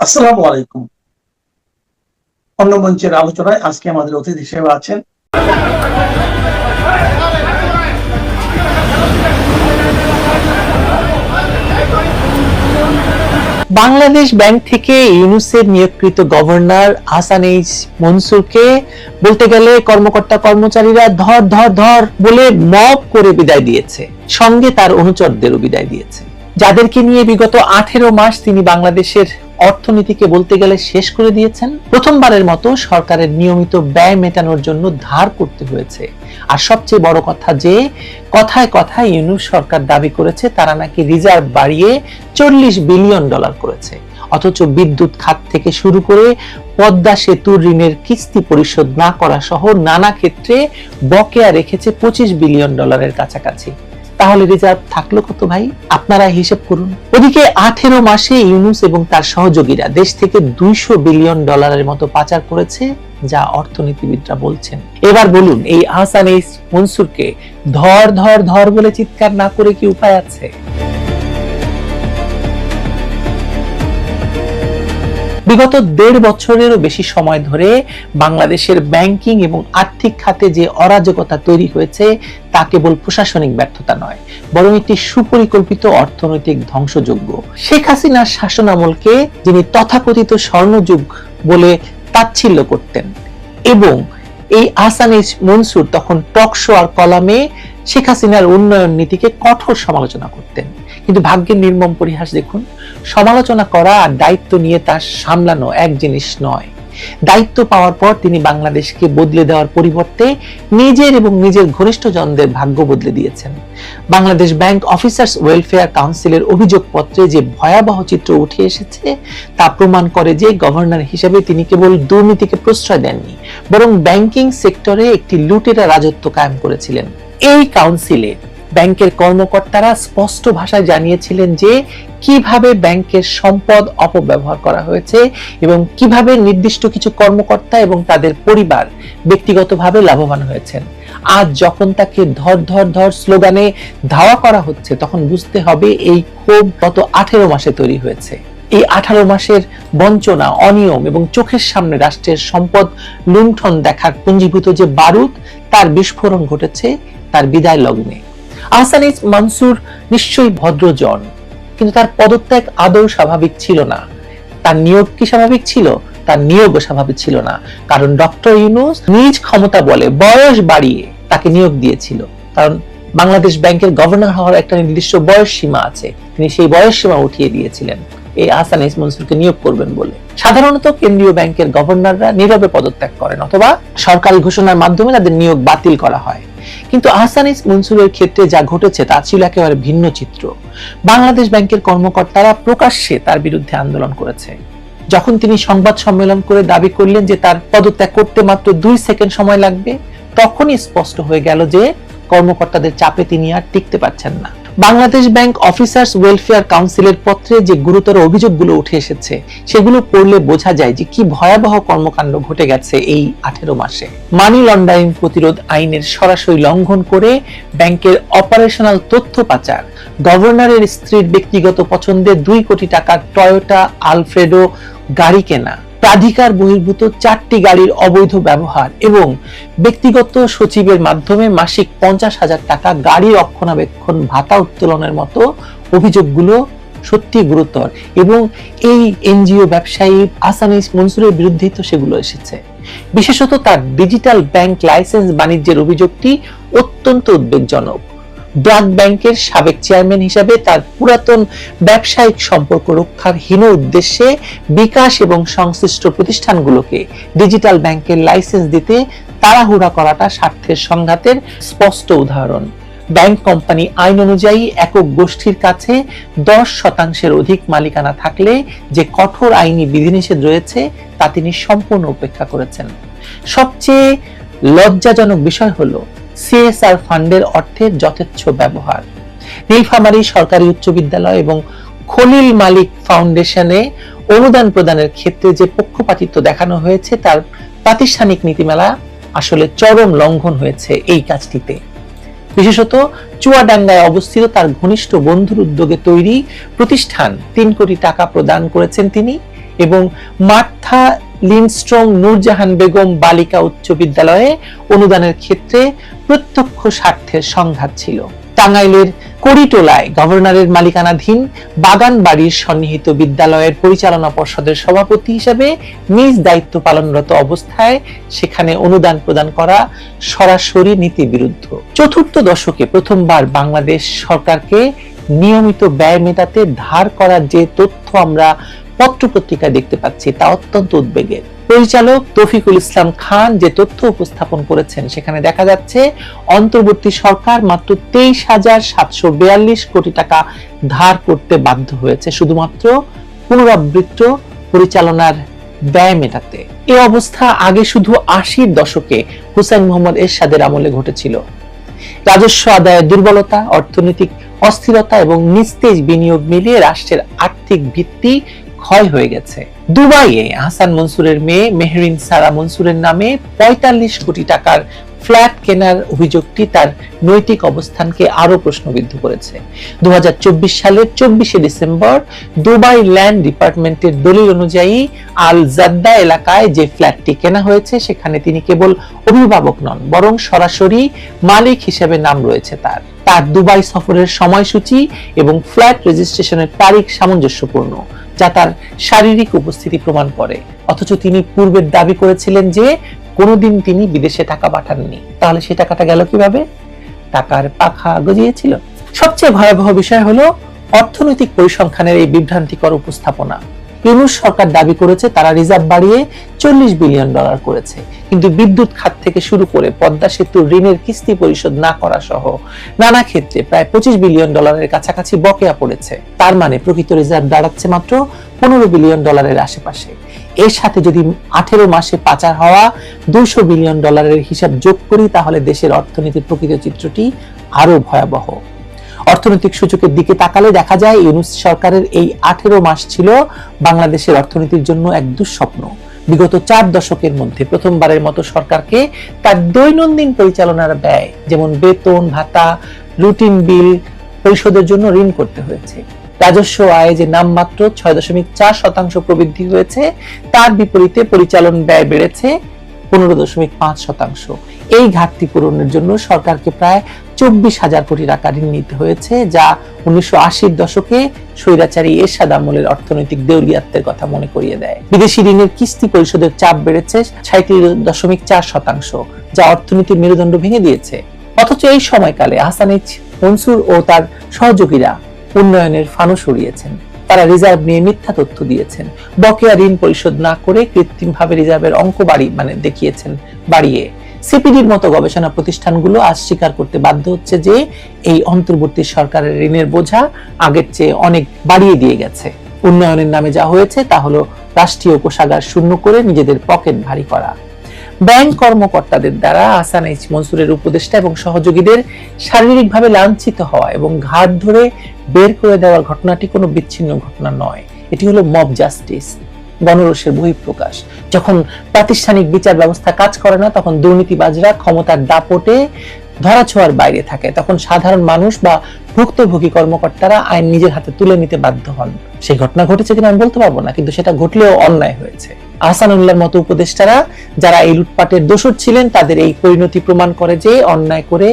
আসসালামু আলাইকুম। অন্য মঞ্চের আলোচনায় আজকে আমাদের অতিথি হিসেবে আছেন বাংলাদেশ ব্যাংক থেকে ইউনূসের নিয়োগকৃত গভর্নর হাসান এইচ মনসুরকে বলতে গেলে কর্মকর্তা কর্মচারীরা ধর ধর ধর বলে মব করে বিদায় দিয়েছে, সঙ্গে তার অনুচরদেরও বিদায় দিয়েছে, যাদেরকে নিয়ে বিগত 18 মাস তিনি বাংলাদেশের অর্থনীতিকে বলতে গেলে শেষ করে দিয়েছেন। প্রথমবারের মতো সরকারের নিয়মিত ব্যয় মেটানোর জন্য ধার করতে হয়েছে। আর সবচেয়ে বড় কথা যে কথায় কথায় ইউনূস সরকার দাবি করেছে তারা নাকি রিজার্ভ বাড়িয়ে $40 বিলিয়ন করেছে, অথচ বিদ্যুৎ খাত থেকে শুরু করে পদ্মা সেতুর ঋণের কিস্তি পরিশোধ না করা সহ নানা ক্ষেত্রে বকেয়া রেখেছে $25 বিলিয়ন কাছাকাছি। তাহলে রিজার্ভ থাকলো কত ভাই? আপনারা হিসেব করুন। ওদিকে 18 মাসে ইউনূস এবং তার সহযোগীরা দেশ থেকে $200 বিলিয়ন মতো পাচার করেছে, যা অর্থনীতিবিদরা বলছেন। এবার বলুন, এই হাসান এইচ মনসুরকে ধর ধর ধর বলে চিৎকার না করে কি উপায় আছে? বিগত 1.5 বছরেরও বেশি সময় ধরে বাংলাদেশের ব্যাংকিং এবং আর্থিক খাতে যে অরাজকতা তৈরি হয়েছে তা কেবল প্রশাসনিক ব্যর্থতা নয়, বরং একটি সুপরিকল্পিত অর্থনৈতিক ধ্বংসযজ্ঞ। শেখ হাসিনার শাসনামলকে যিনি তথাকথিত স্বর্ণযুগ বলে তাচ্ছিল্য করতেন, এবং এই হাসান এইচ মনসুর তখন টক শো আর কলামে শেখ হাসিনার উন্নয়ন নীতিকে কঠোর সমালোচনা করতেন। কিন্তু ভাগ্যের নির্মম পরিহাস দেখুন, সমালোচনা করা আর দায়িত্ব নিয়ে তা সামলানো এক জিনিস নয়। দায়িত্ব পাওয়ার পর তিনি বাংলাদেশকে বদলে দেওয়ার পরিবর্তে নিজের এবং নিজের ঘনিষ্ঠজনদের ভাগ্য বদলে দিয়েছেন। বাংলাদেশ ব্যাংক অফিসার্স ওয়েলফেয়ার কাউন্সিলের অভিযোগপত্রে যে ভয়াবহ চিত্র উঠে এসেছে তা প্রমাণ করে যে গভর্নর হিসেবে তিনি কেবল দুর্নীতিকে প্রশ্রয় দেননি, বরং ব্যাংকিং সেক্টরে একটি লুটেরা রাজত্ব কায়েম করেছিলেন। এই কাউন্সিলে ব্যাংকের কর্মকর্তারা স্পষ্ট ভাষায় জানিয়েছিলেন যে কিভাবে ব্যাংকের সম্পদ অপব্যবহার করা হয়েছে এবং কিভাবে নির্দিষ্ট কিছু কর্মকর্তা এবং তাদের পরিবার ব্যক্তিগতভাবে লাভবান হয়েছেন। আজ যখন তাকে ধর ধর ধর স্লোগানে ধাওয়া করা হচ্ছে, তখন বুঝতে হবে এই ক্ষোভ গত 18 মাসে তৈরি হয়েছে। এই 18 মাসের বঞ্চনা, অনিয়ম এবং চোখের সামনে রাষ্ট্রের সম্পদ লুণ্ঠন দেখার পুঞ্জীভূত যে বারুদ, তার বিস্ফোরণ ঘটেছে তার বিদায় লগ্নে। হাসান এইচ মনসুর নিশ্চয়ই ভদ্রজন, কিন্তু তার পদত্যাগ আদৌ স্বাভাবিক ছিল না। তার নিয়োগ কি স্বাভাবিক ছিল? তার নিয়োগও স্বাভাবিক ছিল না, কারণ ডক্টর ইউনূস নিজ ক্ষমতা বলে বয়স বাড়িয়ে তাকে নিয়োগ দিয়েছিল। কারণ বাংলাদেশ ব্যাংকের গভর্নর হওয়ার একটা নির্দিষ্ট বয়স সীমা আছে, তিনি সেই বয়স সীমা উঠিয়ে দিয়েছিলেন এই হাসান এইচ মনসুরকে নিয়োগ করবেন বলে। সাধারণত কেন্দ্রীয় ব্যাংকের গভর্নররা নীরবে পদত্যাগ করেন অথবা সরকারি ঘোষণার মাধ্যমে তাদের নিয়োগ বাতিল করা হয়। কিন্তু হাসান এইচ মনসুরের ক্ষেত্রে যা ঘটেছে তা ছিল একেবারে ভিন্ন চিত্র। বাংলাদেশ ব্যাংকের কর্মকর্তারা প্রকাশ্যে তার বিরুদ্ধে আন্দোলন করেছে। যখন তিনি সংবাদ সম্মেলন করে দাবি করলেন যে তার পদত্যাগ করতে মাত্র 2 সেকেন্ড সময় লাগবে, তখনই স্পষ্ট হয়ে গেল যে কর্মকর্তাদের চাপে তিনি আর টিকতে পারছেন না। বাংলাদেশ ব্যাংক অফিসার্স ওয়েলফেয়ার কাউন্সিলের পত্রে যে গুরুতর অভিযোগগুলো উঠে এসেছে, সেগুলো পড়লে বোঝা যায় যে কি ভয়াবহ কর্মকাণ্ড ঘটে গেছে এই 18 মাসে। মানি লন্ডারিং প্রতিরোধ আইনের সরাসরি লঙ্ঘন করে ব্যাংকের অপারেশনাল তথ্য পাচার, গভর্নরের স্ত্রীর ব্যক্তিগত পছন্দের 2 কোটি টাকার টয়োটা আলফ্রেডো গাড়ি কেনা, প্রাধিকার বহির্ভূত 4টি গাড়ির অবৈধ ব্যবহার এবং ব্যক্তিগত সচিবের মাধ্যমে মাসিক 50,000 টাকা গাড়ি রক্ষণাবেক্ষণ ভাতা উত্তোলনের মতো অভিযোগগুলো সত্যি গুরুতর, এবং এই এনজিও ব্যবসায়ী হাসান এইচ মনসুরের বিরুদ্ধেই তো সেগুলো এসেছে। বিশেষত তার ডিজিটাল ব্যাংক লাইসেন্স বাণিজ্যের অভিযোগটি অত্যন্ত উদ্বেগজনক। ব্র্যাক ব্যাংকের সাবেক চেয়ারম্যান হিসেবে তার পুরাতন ব্যবসায়িক সম্পর্ক রক্ষার হীন উদ্দেশ্যে বিকাশ এবং সংশ্লিষ্ট প্রতিষ্ঠানগুলোকে ডিজিটাল ব্যাংকের লাইসেন্স দিতে তাড়াহুড়া করাটা স্বার্থের সংঘাতের স্পষ্ট উদাহরণ। ব্যাংক কোম্পানি আইন অনুযায়ী একক গোষ্ঠীর কাছে 10% অধিক মালিকানা থাকলে যে কঠোর আইনি বিধিনিষেধ রয়েছে তা তিনি সম্পূর্ণ উপেক্ষা করেছেন। সবচেয়ে লজ্জাজনক বিষয় হলো সিএসআর ফান্ডের অর্থের যথেচ্ছ ব্যবহার। নীলফামারী সরকারি উচ্চ বিদ্যালয় এবং খলিল মালিক ফাউন্ডেশনে অনুদান প্রদানের ক্ষেত্রে যে পক্ষপাতিত্ব দেখানো হয়েছে তার প্রাতিষ্ঠানিক নীতিমালা আসলে চরম লঙ্ঘন হয়েছে এই কাজটিতে। বিশেষত চুয়াডাঙ্গায় অবস্থিত তার ঘনিষ্ঠ বন্ধুর উদ্যোগে তৈরি প্রতিষ্ঠান 3 কোটি টাকা প্রদান করেছেন তিনি, এবং মার্থা লিন্ডস্ট্রম নূরজাহান বেগম বালিকা উচ্চ বিদ্যালয়ে অনুদানের ক্ষেত্রে প্রত্যক্ষ স্বার্থের সংঘাত ছিল। টাঙ্গাইলের করিটোলায় গভর্নরের মালিকানাধীন বাগান বাড়ির সন্নিহিত বিদ্যালয়ের পরিচালনা পর্ষদের সভাপতি হিসেবে নিজ দায়িত্ব পালনরত অবস্থায় সেখানে অনুদান প্রদান করা সরাসরি নীতি বিরুদ্ধ। চতুর্থ দশকে প্রথমবার বাংলাদেশ সরকারকে নিয়মিত ব্যয় মেটাতে ধার করার যে তথ্য আমরা পত্রপত্রিকায় দেখতে পাচ্ছি তা অত্যন্ত উদ্বেগের। পরিচালক তৌফিকুল ইসলাম খান যে তথ্য উপস্থাপন করেছেন সেখানে দেখা যাচ্ছে অন্তর্বর্তী সরকার মাত্র 23,742 কোটি টাকা ধার করতে বাধ্য হয়েছে শুধুমাত্র পুনরাবৃত্ত পরিচালনার ব্যয় মেটাতে। এই অবস্থা আগে শুধু 80-র দশকে হুসাইন মোহাম্মদ এরশাদের আমলে ঘটেছিল। রাজস্ব আদায়ের দুর্বলতা, অর্থনৈতিক অস্থিরতা এবং নিস্তেজ বিনিয়োগ মিলিয়ে রাষ্ট্রের আর্থিক ভিত্তি ক্ষয় হয়ে গেছে। দুবাইয়ে হাসান মনসুরের মেয়ে মেহরিন সারা মনসুরের নামে 45 কোটি টাকার ফ্ল্যাট কেনার অভিযোগটি তার নৈতিক অবস্থানকে আরো প্রশ্নবিদ্ধ করেছে। 2024 সালের 24শে ডিসেম্বর দুবাই ল্যান্ড ডিপার্টমেন্টের দলিল অনুযায়ী আল জাদ্দা এলাকায় যে ফ্ল্যাটটি কেনা হয়েছে সেখানে তিনি কেবল অভিভাবক নন, বরং সরাসরি মালিক হিসেবে নাম রয়েছে তার। তার দুবাই সফরের সময়সূচি এবং ফ্ল্যাট রেজিস্ট্রেশনের তারিখ সামঞ্জস্যপূর্ণ, যা তার শারীরিক উপস্থিতি প্রমাণ করে। অথচ তিনি পূর্বের দাবি করেছিলেন যে কোনোদিন তিনি বিদেশে টাকা পাঠাননি। তাহলে সে টাকাটা গেল কিভাবে? টাকার পাখা গজিয়েছিল। সবচেয়ে ভয়াবহ বিষয় হলো অর্থনৈতিক পরিসংখ্যানের এই বিভ্রান্তিকর উপস্থাপনা। ইউনূস সরকার দাবি করেছে তারা রিজার্ভ বাড়িয়ে $40 বিলিয়ন করেছে, কিন্তু বিদ্যুৎ খাত থেকে শুরু করে পদ্মা সেতুর ঋণের কিস্তি পরিশোধ না করা সহ নানা ক্ষেত্রে প্রায় $25 বিলিয়ন কাছাকাছি বকেয়া পড়েছে। তার মানে প্রকৃত রিজার্ভ দাঁড়াচ্ছে মাত্র $15 বিলিয়ন আশেপাশে। এর সাথে যদি 18 মাসে পাচার হওয়া $200 বিলিয়ন হিসাব যোগ করি তাহলে দেশের অর্থনীতির প্রকৃত চিত্রটি আরো ভয়াবহ। অর্থনৈতিক সূচকের দিকে তাকালে দেখা যায় ইউনূস সরকারের এই 18 মাস ছিল বাংলাদেশের অর্থনীতির জন্য এক দুঃস্বপ্ন। বিগত 4 দশকের মধ্যে প্রথমবারের মতো সরকারকে তার দৈনন্দিন পরিচালনার ব্যয়, যেমন বেতন ভাতা, রুটিন বিল পরিশোধের জন্য ঋণ করতে হয়েছে। রাজস্ব আয়ে যে নামমাত্র 6.4% প্রবৃদ্ধি হয়েছে, তার বিপরীতে পরিচালন ব্যয় বেড়েছে 15.5%। এই ঘাটতি পূরণের জন্য সরকারকে প্রায় 24,000 কোটি টাকা ঋণ নিতে হয়েছে, যা 1980-র দশকে স্বৈরাচারী এরশাদ আমলের অর্থনৈতিক দেউলিয়াত্বের কথা মনে করিয়ে দেয়। বিদেশি ঋণের কিস্তি পরিশোধের চাপ বেড়েছে 37.4%, যা অর্থনীতির মেরুদণ্ড ভেঙে দিয়েছে। অথচ এই সময়কালে হাসান এইচ মনসুর ও তার সহযোগীরা উন্নয়নের ফানুস উড়িয়েছেন। তারা রিজার্ভ নিয়ে মিথ্যা তথ্য দিয়েছেন, বকেয়া ঋণ পরিশোধ না করে কৃত্রিমভাবে রিজার্ভের অঙ্ক দেখিয়েছেন বাড়িয়ে। সিপিডির মতো গবেষণা প্রতিষ্ঠানগুলো আজ স্বীকার করতে বাধ্য হচ্ছে যে এই অন্তর্বর্তী সরকারের ঋণের বোঝা আগের চেয়ে অনেক বাড়িয়ে দিয়ে গেছে। উন্নয়নের নামে যা হয়েছে তা হলো রাষ্ট্রীয় কোষাগার শূন্য করে নিজেদের পকেট ভারী করা। ব্যাংক কর্মকর্তাদের দ্বারা হাসান এইচ মনসুরের উপদেষ্টা এবং সহযোগীদের শারীরিকভাবে লাঞ্ছিত হওয়া এবং ঘাট ধরে বের করে দেওয়ার ঘটনাটি কোনো বিচ্ছিন্ন ঘটনা নয়। এটি হলো মব জাস্টিস, গণরোষের বহিঃপ্রকাশ। যখন প্রাতিষ্ঠানিক বিচার ব্যবস্থা কাজ করে না, তখন দুর্নীতিবাজরা ক্ষমতার দাপটে ধরাছোঁয়ার বাইরে থাকে, তখন সাধারণ মানুষ বা ভুক্তভোগী কর্মকর্তারা আইন নিজের হাতে তুলে নিতে বাধ্য হন। সেই ঘটনা ঘটেছে কিনা আমি বলতে পারবো না, কিন্তু সেটা ঘটলেও অন্যায় হয়েছে। আহসানুল্লাহর মতো উপদেষ্টারা যারা এই লুটপাটের দোষর ছিলেন, তাদের এই পরিণতি প্রমাণ করে যে অন্যায় করে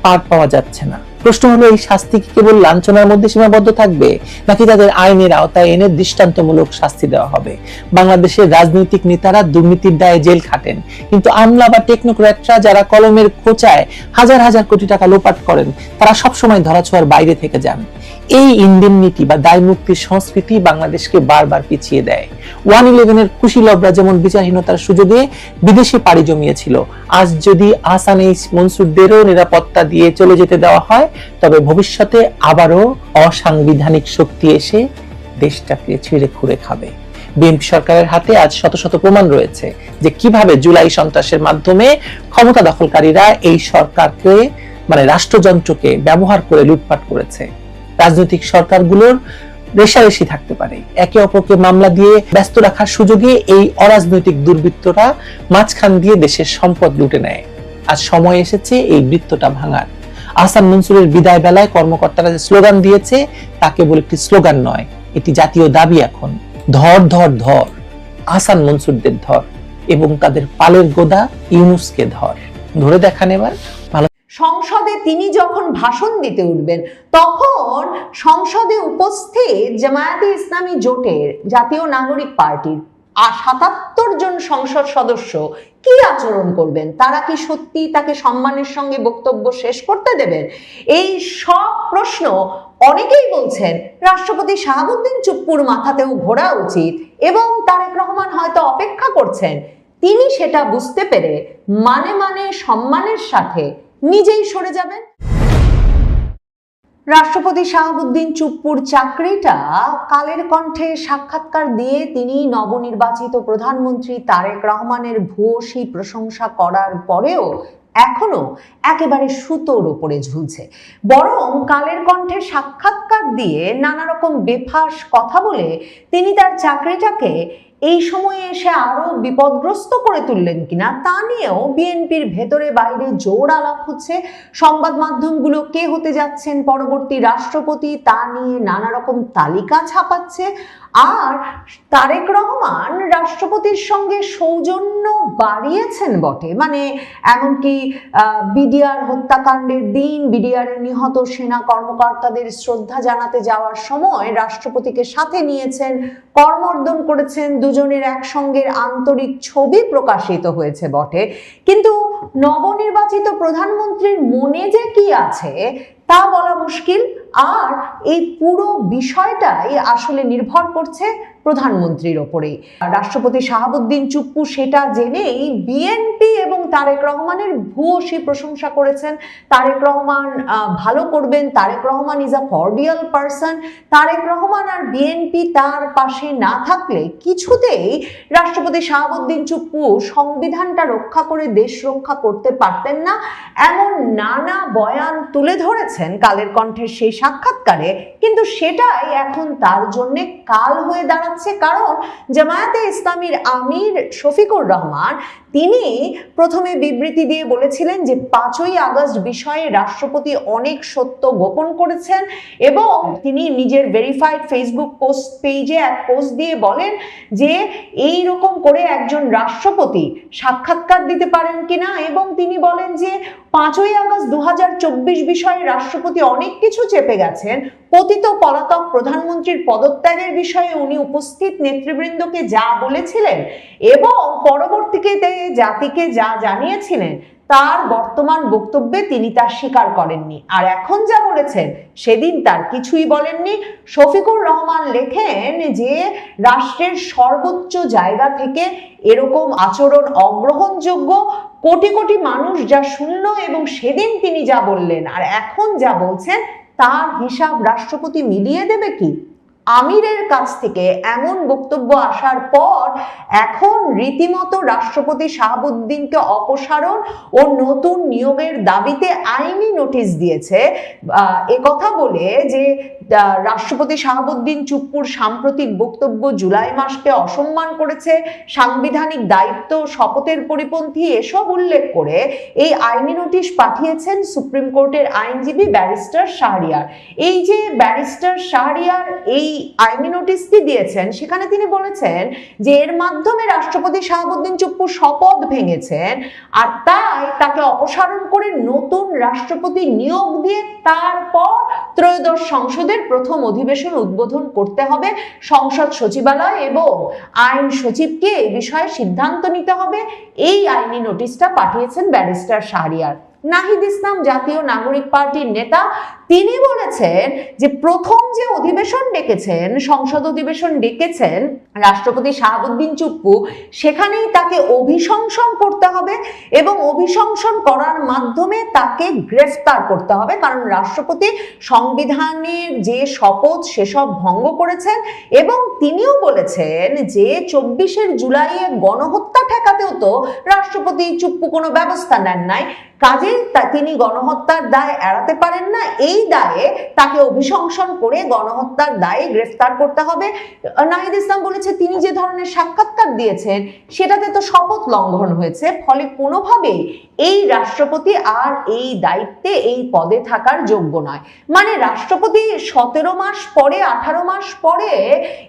পার পাওয়া যাচ্ছে না। প্রশ্ন হলো, এই শাস্তি কি কেবল লাঞ্ছনার মধ্যে সীমাবদ্ধ থাকবে, নাকি তাদের আইনের আওতায় এনে দৃষ্টান্তমূলক শাস্তি দেওয়া হবে? বাংলাদেশের রাজনৈতিক নেতারা দুর্নীতির দায়ে জেল খাটেন, কিন্তু আমলা বা টেকনোক্র্যাটরা যারা কলমের খোঁচায় হাজার হাজার কোটি টাকা লোপাট করেন, তারা সবসময় ধরাছোঁয়ার বাইরে থেকে যান। এই ইন্ডেমনিটি বা দায় মুক্তির সংস্কৃতি বাংলাদেশকে বারবার পিছিয়ে দেয়। 1/11-এর কুশীলবরা যেমন বিচারহীনতার সুযোগে বিদেশে পাড়ি জমিয়েছিল, আজ যদি হাসান এইচ মনসুরদেরও নিরাপত্তা দিয়ে চলে যেতে দেওয়া হয়, তবে ভবিষ্যতে আবারও অসাংবিধানিক শক্তি এসে দেশটাকে ছিঁড়ে খুঁড়ে খাবে। বিএনপি সরকারের হাতে আজ শত শত প্রমাণ রয়েছে যে কিভাবে জুলাই সন্ত্রাসের মাধ্যমে ক্ষমতা দখলকারীরা এই সরকারকে রাষ্ট্রযন্ত্রকে ব্যবহার করে লুটপাট করেছে। রাজনৈতিক সরকারগুলোর রেশারেশি থাকতে পারে, একে অপরকে মামলা দিয়ে ব্যস্ত রাখার সুযোগে এই অরাজনৈতিক দুর্বৃত্তরা মাঝখান দিয়ে দেশের সম্পদ লুটে নেয়। আজ সময় এসেছে এই বৃত্তটা ভাঙার। হাসান মনসুরের বিদায় বেলায় কর্মকর্তারা যে স্লোগান দিয়েছে তা কেবল একটি স্লোগান নয়, এটি জাতীয় দাবি এখন। ধর ধর ধর, আহসান মনসুরদের ধর, এবং তাদের পালের গোদা ইউনূসকে ধর। ধরে দেখান এবার। ভালো। সংসদে তিনি যখন ভাষণ দিতে উঠবেন তখন সংসদে উপস্থিত জামায়াতে ইসলামী জোটের জাতীয় নাগরিক পার্টির ৭৭ জন সংসদ সদস্য কি আচরণ করবেন? তারা কি সত্যি তাকে সম্মানের সঙ্গে বক্তব্য শেষ করতে দেবেন? এই সব প্রশ্ন অনেকেই বলছেন রাষ্ট্রপতি শাহাবুদ্দিন চুপ্পুর মাথাতেও ঘোরা উচিত, এবং তারেক রহমান হয়তো অপেক্ষা করছেন তিনি সেটা বুঝতে পেরে মানে মানে সম্মানের সাথে নিজেই সরে যাবেন। রাষ্ট্রপতি শাহাবুদ্দিন চুপ্পুর চাকরিটা কালের কণ্ঠে সাক্ষাৎকার দিয়ে তিনি নবনির্বাচিত প্রধানমন্ত্রী তারেক রহমানের ভূয়সী প্রশংসা করার পরেও এখনো একেবারে সুতোর উপরে ঝুলছে। বরং কালের কণ্ঠে সাক্ষাৎকার দিয়ে নানা রকম বেফাস কথা বলে তিনি তার চাকরিটাকে এই সময়ে এসে আরো বিপদগ্রস্ত করে তুললেন কিনা তা নিয়েও বিএনপির ভেতরে বাইরে জোর আলাপ হচ্ছে। সংবাদ মাধ্যমগুলো কে হতে যাচ্ছেন পরবর্তী রাষ্ট্রপতি তা নিয়ে নানা রকম তালিকা ছাপাচ্ছে। আর তারেক রহমান রাষ্ট্রপতির সঙ্গে সৌজন্য বাড়িয়েছেন বটে, মানে এমনকি বিডিআর হত্যাকাণ্ডের দিন বিডিআর এর নিহত সেনা কর্মকর্তাদের শ্রদ্ধা জানাতে যাওয়ার সময় রাষ্ট্রপতিকে সাথে নিয়েছেন, করমর্দন করেছেন, দুজনের একসঙ্গের আন্তরিক ছবি প্রকাশিত হয়েছে বটে। কিন্তু নবনির্বাচিত প্রধানমন্ত্রীর মনে যে কি আছে তা বলা মুশকিল। আর এই পুরো বিষয়টাই আসলে নির্ভর করছে প্রধানমন্ত্রীর ওপরেই। রাষ্ট্রপতি শাহাবুদ্দিন চুপ্পু সেটা জেনেই বিএনপি এবং তারেক রহমানের ভূয়সী প্রশংসা করেছেন। তারেক রহমান ভালো করবেন, Tarek Rahman is a cordial person. Tarek Rahman আর বিএনপি তার পাশে না থাকলে কিছুতেই রাষ্ট্রপতি শাহাবুদ্দিন চুপ্পু সংবিধানটা রক্ষা করে দেশ রক্ষা করতে পারতেন না, এমন নানা বয়ান তুলে ধরেছেন কালের কণ্ঠের সেই সাক্ষাৎকারে। কিন্তু সেটাই এখন তার জন্য কাল হয়ে দাঁড়াচ্ছে, কারণ জামায়াতে ইসলামীর আমির শফিকুর রহমান তিনি প্রথমে বিবৃতি দিয়ে বলেছিলেন যে ৫ই আগস্ট বিষয়ে রাষ্ট্রপতি অনেক সত্য গোপন করেছেন, এবং তিনি নিজের ভেরিফাইড ফেসবুক পোস্ট পেজে এক পোস্ট দিয়ে বলেন যে এই রকম করে একজন রাষ্ট্রপতি সাক্ষাৎকার দিতে পারেন কিনা, এবং তিনি বলেন যে ৫ই আগস্ট ২০২৪ বিষয়ে রাষ্ট্রপতি অনেক কিছু চেপে গেছেন। পতিত পলাতক প্রধানমন্ত্রীর পদত্যাগের বিষয়ে উনি উপস্থিত নেতৃবৃন্দকে যা বলেছিলেন এবং পরবর্তীতে জাতিকে যা জানিয়েছিলেন তার বর্তমান বক্তব্যে তিনি তা স্বীকার করেননি, আর এখন যা বলেছেন সেদিন তার কিছুই বলেননি। শফিকুর রহমান লেখেন যে রাষ্ট্রের সর্বোচ্চ জায়গা থেকে এরকম আচরণ অগ্রহণযোগ্য। কোটি কোটি মানুষ যা শুনল এবং সেদিন তিনি যা বললেন আর এখন যা বলছেন তার হিসাব রাষ্ট্রপতি মিলিয়ে দেবে কি? আমিরের কাছ থেকে এমন বক্তব্য আসার পর এখন রীতিমতো রাষ্ট্রপতি শাহাবুদ্দিনকে অপসারণ ও নতুন নিয়োগের দাবিতে আইনি নোটিশ দিয়েছে, একথা বলে যে রাষ্ট্রপতি শাহাবুদ্দিন চুপ্পুর সাম্প্রতিক বক্তব্য জুলাই মাসকে অসম্মান করেছে, সাংবিধানিক দায়িত্ব শপথের পরিপন্থী এসব উল্লেখ করে এই আইনি নোটিশ পাঠিয়েছেন সুপ্রিম কোর্টের আইনজীবী ব্যারিস্টার শাহরিয়ার। এই যে ব্যারিস্টার শাহরিয়ার এই আইনি নোটিশটি দিয়েছেন সেখানে তিনি বলেছেন যে এর মাধ্যমে রাষ্ট্রপতি শাহাবুদ্দিন চুপ্পু শপথ ভেঙেছেন, আর তাই তাকে অপসারণ করে নতুন রাষ্ট্রপতি নিয়োগ দিয়ে তারপর ত্রয়োদশ সংসদের প্রথম অধিবেশন উদ্বোধন করতে হবে। সংসদ সচিবালয় এবং আইন সচিবকে এই বিষয়ে সিদ্ধান্ত নিতে হবে। এই আইনি নোটিশটা পাঠিয়েছেন ব্যারিস্টার শাহরিয়ার। নাহিদ ইসলাম জাতীয় নাগরিক পার্টির নেতা, তিনি বলেছেন যে প্রথম যে অধিবেশন ডেকেছেন, সংসদ অধিবেশন ডেকেছেন রাষ্ট্রপতি শাহাবুদ্দিন চুপ্পু, সেখানেই তাকে অভিশংসন করতে হবে এবং অভিশংসন করার মাধ্যমে তাকে গ্রেফতার করতে হবে, কারণ রাষ্ট্রপতি সংবিধানের যে শপথ সেসব ভঙ্গ করেছেন। এবং তিনিও বলেছেন যে ২৪ জুলাইয়ে গণহত্যা ঠেকাতেও তো রাষ্ট্রপতি চুপ্পু কোনো ব্যবস্থা নেন নাই, কাজেই তিনি গণহত্যার দায় এড়াতে পারেন না। এই এই দায়ে তাকে অভিশংসন করে গণহত্যার দায়ে গ্রেফতার করতে হবে। নাহিদ ইসলাম বলেছে তিনি যে ধরনের সাক্ষাৎকার দিয়েছেন সেটাতে তো শপথ লঙ্ঘন হয়েছে, ফলে কোনোভাবেই এই রাষ্ট্রপতি আর এই দায়িত্বে এই পদে থাকার যোগ্য নয়। মানে রাষ্ট্রপতি 17 মাস পরে 18 মাস পরে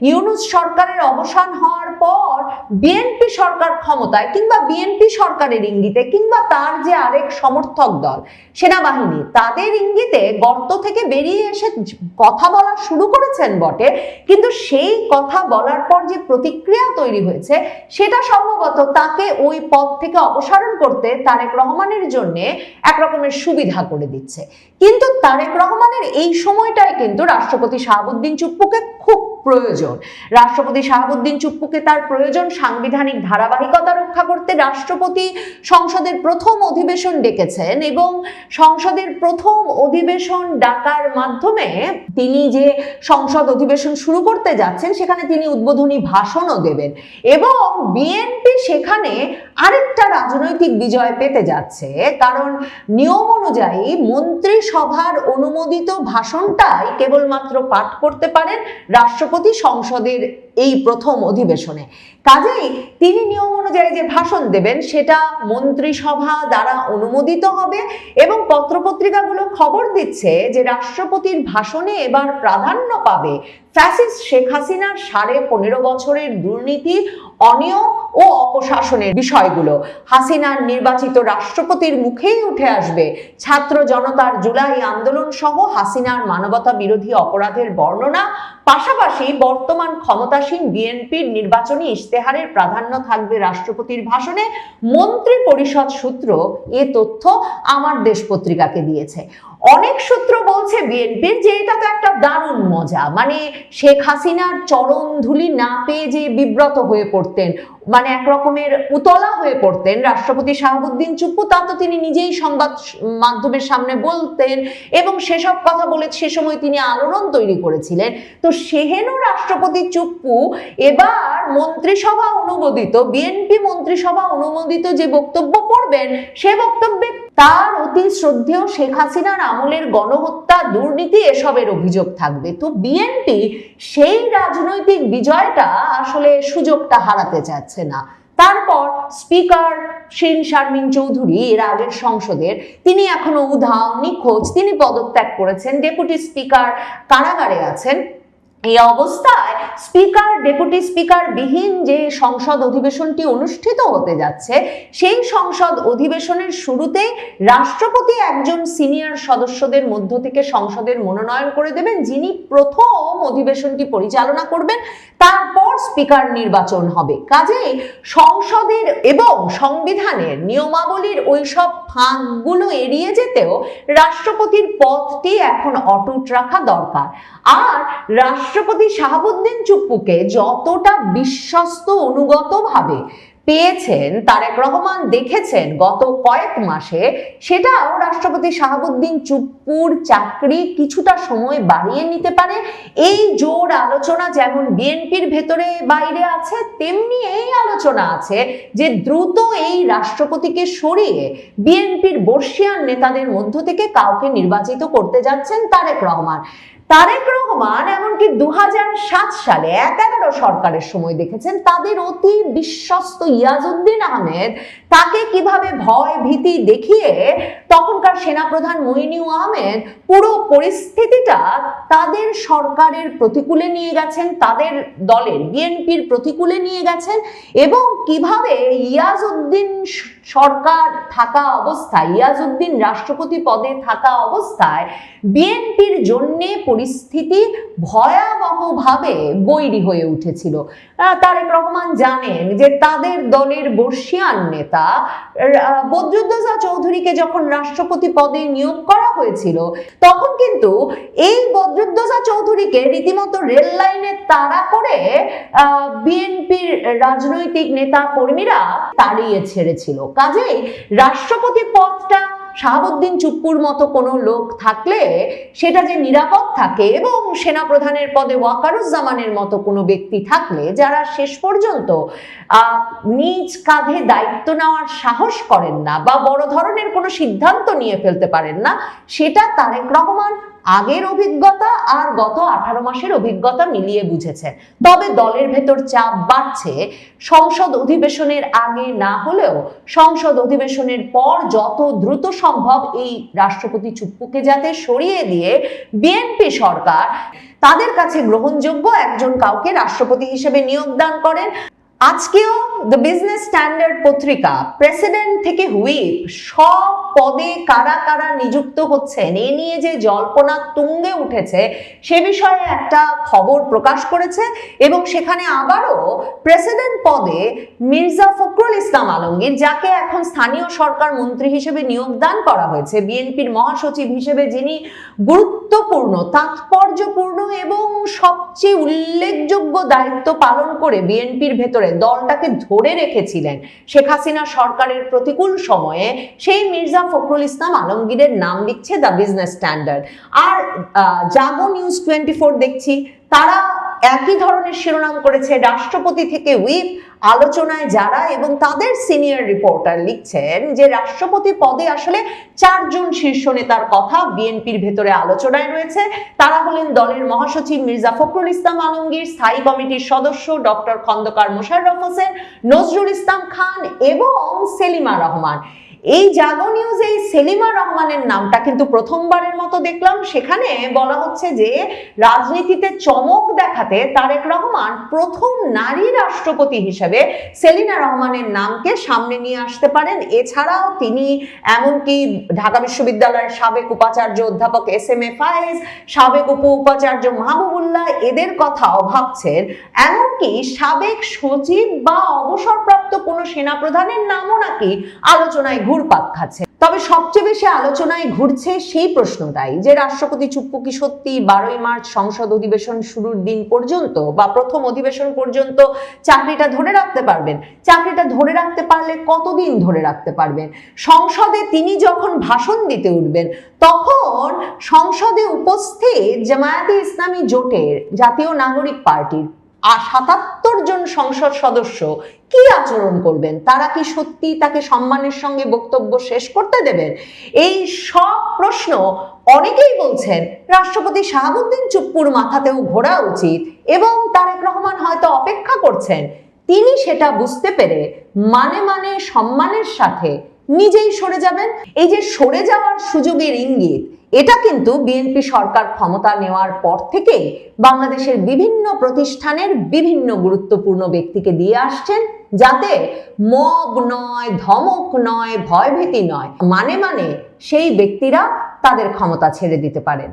ইউনূস সরকারের অবসান হওয়ার পর বিএনপি সরকার ক্ষমতায়, কিংবা বিএনপি সরকারের ইঙ্গিতে, কিংবা তার যে আরেক সমর্থক দল সেনাবাহিনী, তাদের ইঙ্গিতে গর্ত থেকে বেরিয়ে এসে কথা বলা শুরু করেছেন বটে, কিন্তু সেই কথা বলার পর যে প্রতিক্রিয়া তৈরি হয়েছে সেটা সম্ভবত তাকে ওই পদ থেকে অপসারণ করতে তারেক রহমানের জন্য একরকমের সুবিধা করে দিচ্ছে। কিন্তু তারেক রহমানের এই সময়টায় কিন্তু রাষ্ট্রপতি শাহাবুদ্দিন চুপ্পুকে খুব প্রয়োজন। রাষ্ট্রপতি শাহাবুদ্দিন চুপ্পুকে তার প্রয়োজন সাংবিধানিক ধারাবাহিকতা রক্ষা করতে। রাষ্ট্রপতি সংসদের প্রথম অধিবেশন ডেকেছেন এবং সংসদের প্রথম অধিবেশন ডাকার মাধ্যমে তিনি যে সংসদ অধিবেশন শুরু করতে যাচ্ছেন সেখানে তিনি উদ্বোধনী ভাষণও দেবেন এবং বিএনপি সেখানে আরেকটা রাজনৈতিক বিজয় পেতে যাচ্ছে, কারণ নিয়ম অনুযায়ী মন্ত্রিসভার অনুমোদিত ভাষণটাই কেবলমাত্র পাঠ করতে পারেন রাষ্ট্রপতি সংসদের এই প্রথম অধিবেশনে। কাজেই তিনি নিয়ম অনুযায়ী যে ভাষণ দেবেন সেটা মন্ত্রিসভা দ্বারা অনুমোদিত হবে এবং পত্রপত্রিকাগুলো খবর দিচ্ছে যে রাষ্ট্রপতির ভাষণে এবার প্রাধান্য পাবে ফ্যাসিস্ট শেখ হাসিনার 15.5 বছরের দুর্নীতি, অনিয়ম ও অপশাসনের বিষয়গুলো। হাসিনার নির্বাচিত রাষ্ট্রপতির মুখেই উঠে আসবে ছাত্র জনতার জুলাই আন্দোলন সহ হাসিনার মানবতা বিরোধী অপরাধের বর্ণনা, পাশাপাশি বর্তমান ক্ষমতাসীন বিএনপির নির্বাচনী ইশতেহারের প্রাধান্য থাকবে রাষ্ট্রপতির ভাষণে। মন্ত্রী পরিষদ সূত্র এ তথ্য আমার দেশ পত্রিকাকে দিয়েছে। অনেক সূত্র বলছে বিএনপির যে এটা তো একটা দারুণ মজা, মানে শেখ হাসিনার চরণ ধুলি না পেয়ে যে বিব্রত হয়ে পড়তেন, মানে একরকমের উতলা হয়ে পড়তেন রাষ্ট্রপতি শাহাবুদ্দিন চুপ্পু, তা তো তিনি নিজেই সংবাদ মাধ্যমের সামনে বলতেন এবং সেসব কথা বলে সে সময় তিনি আলোড়ন তৈরি করেছিলেন। তো সেহেন রাষ্ট্রপতি চুপ্পু এবার মন্ত্রিসভা অনুমোদিত, বিএনপি মন্ত্রিসভা অনুমোদিত যে বক্তব্য পড়বেন সে বক্তব্যে তার অতি শ্রদ্ধেয় শেখ হাসিনার আমলের গণহত্যা, দুর্নীতি এসবের অভিযোগ থাকবে। তো বিএনপি সেই রাজনৈতিক বিজয়টা আসলে সুযোগটা হারাতে চাচ্ছে না। তারপর স্পিকার শিরীন শারমিন চৌধুরী এর আগের সংসদের, তিনি এখনো উধাও নিখোঁজ, তিনি পদত্যাগ করেছেন, ডেপুটি স্পিকার কারাগারে আছেন। এই অবস্থায় স্পিকার, ডেপুটি স্পিকার বিহীন যে সংসদ অধিবেশনটি অনুষ্ঠিত হতে যাচ্ছে সেই সংসদ অধিবেশনের শুরুতেই রাষ্ট্রপতি একজন সিনিয়র সদস্যদের মধ্য থেকে সংসদের মনোনয়ন করে দেবেন যিনি প্রথম অধিবেশনটি পরিচালনা করবেন, তারপর স্পিকার নির্বাচন হবে। কাজেই সংসদের এবং সংবিধানের নিয়মাবলীর ওইসব ফাঁকগুলো এড়িয়ে যেতেও রাষ্ট্রপতির পদটি এখন অটুট রাখা দরকার। আর রাষ্ট্রপতি শাহাবুদ্দিন চুপ্পুকে যতটা বিশ্বস্ত অনুগত ভাবে পেয়েছেন তারেক রহমান দেখেছেন গত কয়েক মাসে, সেটাও রাষ্ট্রপতি শাহাবুদ্দিন চুপ্পুর চাকরি কিছুটা সময় বাড়িয়ে নিতে পারে। এই জোর আলোচনা যেমন বিএনপির ভেতরে বাইরে আছে, তেমনি এই আলোচনা আছে যে দ্রুত এই রাষ্ট্রপতিকে সরিয়ে বিএনপির বর্ষিয়ান নেতাদের মধ্য থেকে কাউকে নির্বাচিত করতে যাচ্ছেন তারেক রহমান। তারেক রহমান এমনকি 2007 সালে 11 সরকারের সময় দেখেছেন তাদের অতি বিশ্বস্ত ইয়াজউদ্দিন আহমেদ তাকে কিভাবে ভয় ভীতি দেখিয়ে তখনকার সেনাপ্রধান মইনু আহমেদ পুরো পরিস্থিতিটা তাদের সরকারের প্রতিকূলে নিয়ে গেছেন, তাদের দলের বিএনপির প্রতিকূলে নিয়ে গেছেন, এবং কিভাবে ইয়াজউদ্দিন সরকার থাকা অবস্থায়, ইয়াজউদ্দিন রাষ্ট্রপতি পদে থাকা অবস্থায় বিএনপির জন্য পরিস্থিতি ভয়াবহভাবে বৈরী হয়ে উঠেছিল। তারেক রহমান জানেন যে তাদের দলের বর্ষিয়ান নেতা বদরুদ্দোজা চৌধুরীকে যখন রাষ্ট্রপতি পদে নিয়োগ করা হয়েছিল তখন কিন্তু এই বদরুদ্দোজা চৌধুরীকে রীতিমতো রেল লাইনে তাড়া করে বিএনপির রাজনৈতিক নেতা কর্মীরা তাড়িয়ে ছেড়েছিল। কাজেই রাষ্ট্রপতি পদটা শাহাবুদ্দিন চুপ্পুর মতো কোনো লোক থাকলে সেটা যে নিরাপদ থাকে, এবং সেনাপ্রধানের পদে ওয়াকারুজ্জামানের মতো কোনো ব্যক্তি থাকলে যারা শেষ পর্যন্ত নিজ কাঁধে দায়িত্ব নেওয়ার সাহস করেন না বা বড় ধরনের কোনো সিদ্ধান্ত নিয়ে ফেলতে পারেন না, সেটা তারেক রহমান আগের অভিজ্ঞতা আর গত 18 মাসের অভিজ্ঞতা মিলিয়ে বুঝেছেন। তবে দলের ভেতর চাপ বাড়ছে, সংসদ অধিবেশনের আগে না হলেও সংসদ অধিবেশনের পর যত দ্রুত সম্ভব এই রাষ্ট্রপতি চুপ্পুকে যাতে সরিয়ে দিয়ে বিএনপি সরকার তাদের কাছে গ্রহণযোগ্য একজন কাউকে রাষ্ট্রপতি হিসেবে নিয়োগদান করেন। আজকেও দ্য বিজনেস স্ট্যান্ডার্ড পত্রিকা প্রেসিডেন্ট থেকে হুইপ সব পদে কারা কারা নিযুক্ত হচ্ছেন এ নিয়ে যে জল্পনা তুঙ্গে উঠেছে সে বিষয়ে একটা খবর প্রকাশ করেছে এবং সেখানে আবারও প্রেসিডেন্ট পদে মির্জা ফখরুল ইসলাম আলমগীর, যাকে এখন স্থানীয় সরকার মন্ত্রী হিসেবে নিয়োগদান করা হয়েছে, বিএনপির মহাসচিব হিসেবে যিনি গুরুত্বপূর্ণ, তাৎপর্যপূর্ণ এবং সবচেয়ে উল্লেখযোগ্য দায়িত্ব পালন করে বিএনপির ভেতরে দলটাকে ধরে রেখেছিলেন শেখ হাসিনা সরকারের প্রতিকূল সময়ে, সেই মির্জা ফখরুল ইসলাম আলমগীরের নাম লিখছে দ্য বিজনেস স্ট্যান্ডার্ড। আর জাগো নিউজ 24 দেখছি তারা একই ধরনের শিরোনাম করেছে, রাষ্ট্রপতি থেকে হুইপ আলোচনায় যারা, এবং তাদের সিনিয়র রিপোর্টার লিখছেন যে রাষ্ট্রপতি পদে আসলে 4 জন শীর্ষ নেতার কথা বিএনপির ভেতরে আলোচনায় রয়েছে। তারা হলেন দলের মহাসচিব মির্জা ফখরুল ইসলাম আলমগীর, স্থায়ী কমিটির সদস্য ডক্টর খন্দকার মোশাররফ হোসেন, নজরুল ইসলাম খান এবং সেলিমা রহমান। এই জাগো নিউজে এই সেলিমা রহমানের নামটা কিন্তু প্রথমবারের মতো দেখলাম। সেখানে বলা হচ্ছে যে রাজনীতিতে চমক দেখাতে তারেক রহমান প্রথম নারী রাষ্ট্রপতি হিসেবে সেলিনা রহমানের নামকে সামনে নিয়ে আসতে পারেন। এছাড়াও তিনি এমনকি ঢাকা বিশ্ববিদ্যালয়ের সাবেক উপাচার্য অধ্যাপক SM ফায়েজ, সাবেক উপাচার্য মাহবুবুল্লাহ এদের কথাও ভাবছেন, এমনকি সাবেক সচিব বা অবসরপ্রাপ্ত কোনো সেনাপ্রধানের নামও নাকি আলোচনায় ঘুরপাক খাচ্ছে। তবে সবচেয়ে বেশি আলোচনায় ঘুরছে সেই প্রশ্নটাই যে রাষ্ট্রপতি চুপ্পু কি সত্যি 12ই মার্চ সংসদ অধিবেশন শুরুর দিন পর্যন্ত বা প্রথম অধিবেশন পর্যন্ত চাকরিটা ধরে রাখতে পারবেন? চাকরিটা ধরে রাখতে পারলে কতদিন ধরে রাখতে পারবেন? সংসদে তিনি যখন ভাষণ দিতে উঠবেন তখন সংসদে উপস্থিত জামায়াতে ইসলামী জোটের জাতীয় নাগরিক পার্টির 77 জন সংসদ সদস্য কি আচরণ করবেন? তারা কি সত্যি তাকে সম্মানের সঙ্গে বক্তব্য শেষ করতে দেবেন? এই সব প্রশ্ন অনেকেই বলছেন রাষ্ট্রপতি শাহাবুদ্দিন চুপ্পুর মাথাতেও ঘোরা উচিত এবং তারেক রহমান হয়তো অপেক্ষা করছেন তিনি সেটা বুঝতে পেরে মানে সম্মানের সাথে নিজেই সরে যাবেন। এই যে সরে যাওয়ার সুযোগের ইঙ্গিত, এটা কিন্তু বিএনপি সরকার ক্ষমতা নেওয়ার পর থেকে বাংলাদেশের বিভিন্ন প্রতিষ্ঠানের বিভিন্ন গুরুত্বপূর্ণ ব্যক্তিকে দিয়ে আসছেন, যাতে মব নয়, ধমক নয়, ভয়ভীতি নয়, মানে সেই ব্যক্তিরা তাদের ক্ষমতা ছেড়ে দিতে পারেন।